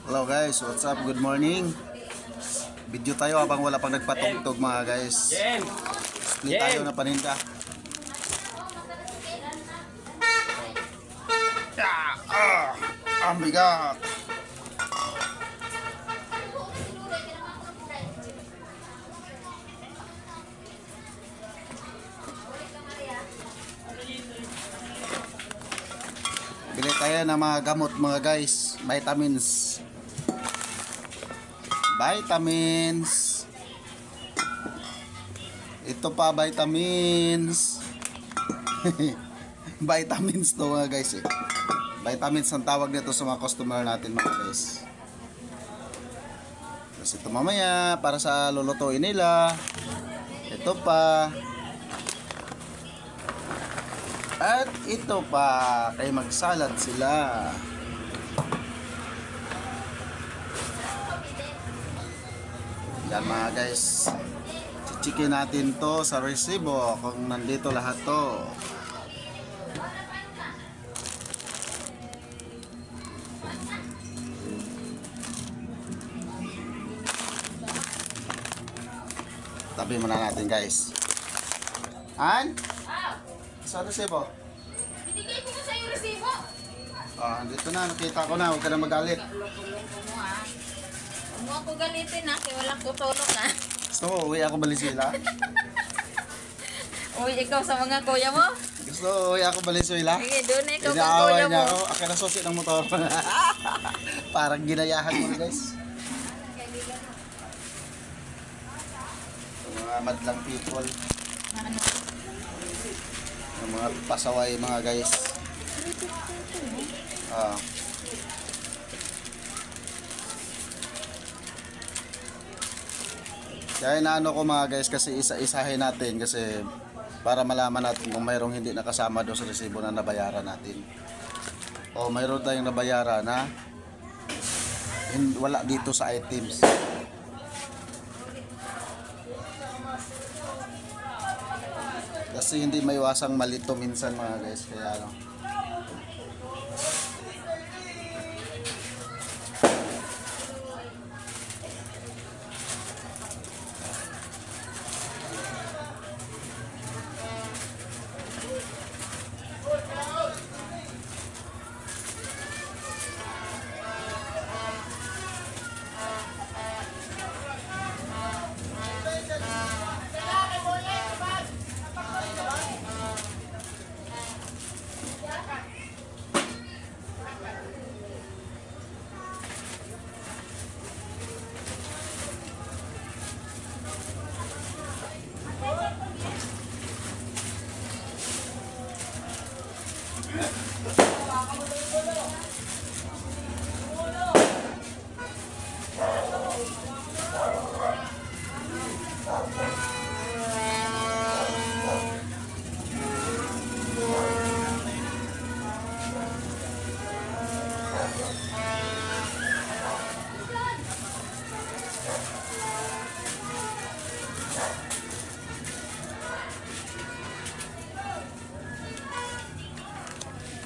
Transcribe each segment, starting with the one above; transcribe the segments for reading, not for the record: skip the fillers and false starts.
Hello guys, what's up? Good morning. Video tayo habang wala pang nagpatugtog mga guys. Split tayo na paninda. Ang bigat. Bili tayo ng mga gamot mga guys, vitamins. Ito pa vitamins. Vitamins to mga guys eh. Vitamins ang tawag nito sa mga customer natin mga guys. Tapos ito mamaya para sa lulutuin nila. Ito pa. At ito pa kay magsalad sila. Yan mga guys. Chichikin natin to sa resibo kung nandito lahat to. Tabi muna natin guys. Han? Sa resibo? Binigay ko na sa'yo resibo. Dito na, nakita ko na, huwag ka na magalit. Huwag mo ako galitin na, kaya walang tutulong na. Gusto mo, uwi ako Valenzuela? Uy, ikaw sa mga kuya mo? Gusto mo, uwi ako Valenzuela? Sige, doon na ikaw sa Inaaway kuya niya mo. ako, akin na susi ng motor. Parang ginayahan mo guys. Mga madlang people. Ano? Yung mga pasaway mga guys. Kaya inaano ko mga guys kasi isa-isahin natin kasi para malaman natin kung mayroong hindi nakasama doon sa resibo na nabayaran natin. O mayroon tayong nabayaran na wala dito sa items. Kasi hindi maiwasang malito minsan mga guys, kaya ano.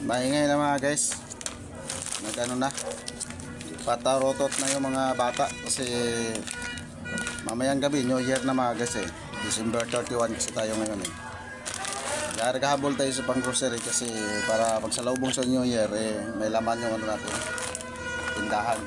Maingay na mga guys. Nagano na. Patarotot na yung mga bata kasi mamayang gabi New Year na mga guys eh. December 31 kasi tayo ngayon eh. Naghahabol tayo sa pang grocery kasi para pagsalubong sa New Year eh may laman yung ano natin. Tindahan.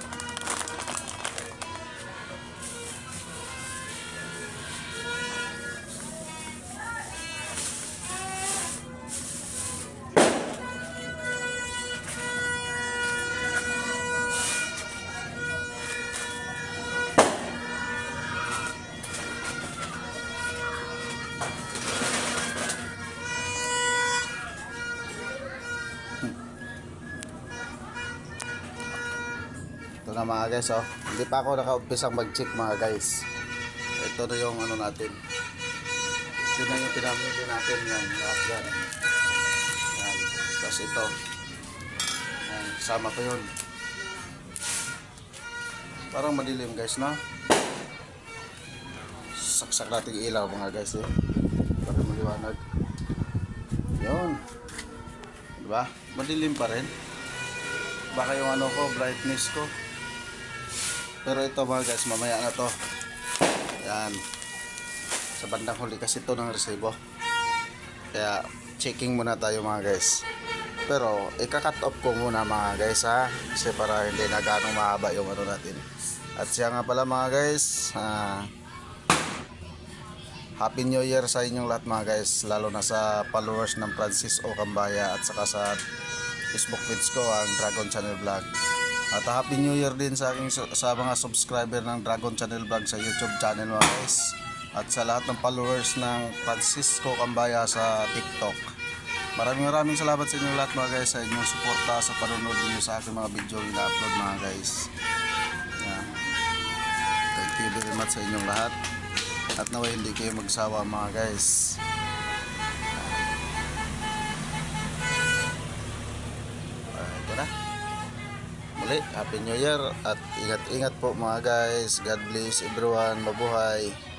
Ito na mga guys oh. Hindi pa ako naka-umpisang mag-check mga guys. Ito na yung ano natin. Ito na yung pinamili natin yan. Lahat yan. Yan. Tapos ito. Yan. Kasama ko yun. Parang madilim guys no. Saksak natin ilaw mga guys eh. Para maliwanag. Yun. Diba? Madilim pa rin. Baka yung ano ko, brightness ko. Pero ito mga guys, mamaya na to. Yan. Sa bandang huli kasi ito ng resibo. Kaya checking muna tayo mga guys. Pero ika-cut off ko muna mga guys ha. Kasi para hindi na ganong mahaba yung ano natin. At siya nga pala mga guys, Happy New Year sa inyong lahat mga guys. Lalo na sa followers ng Francis O. Cambaya at saka sa Facebook page ko ang Dragon Channel Vlog. At Happy New Year din sa aking sa mga subscriber ng Dragon Channel Vlog sa YouTube channel mga guys. At sa lahat ng followers ng Francisco Cambaya sa TikTok. Maraming salamat sa inyong lahat mga guys sa inyong suporta sa panonood niyo sa aking mga video na upload mga guys. Yan. Thank you very much sa inyong lahat. At naway hindi kayo magsawa mga guys. Ito na. Muli, Happy New Year at ingat-ingat po mga guys. God bless everyone. Mabuhay.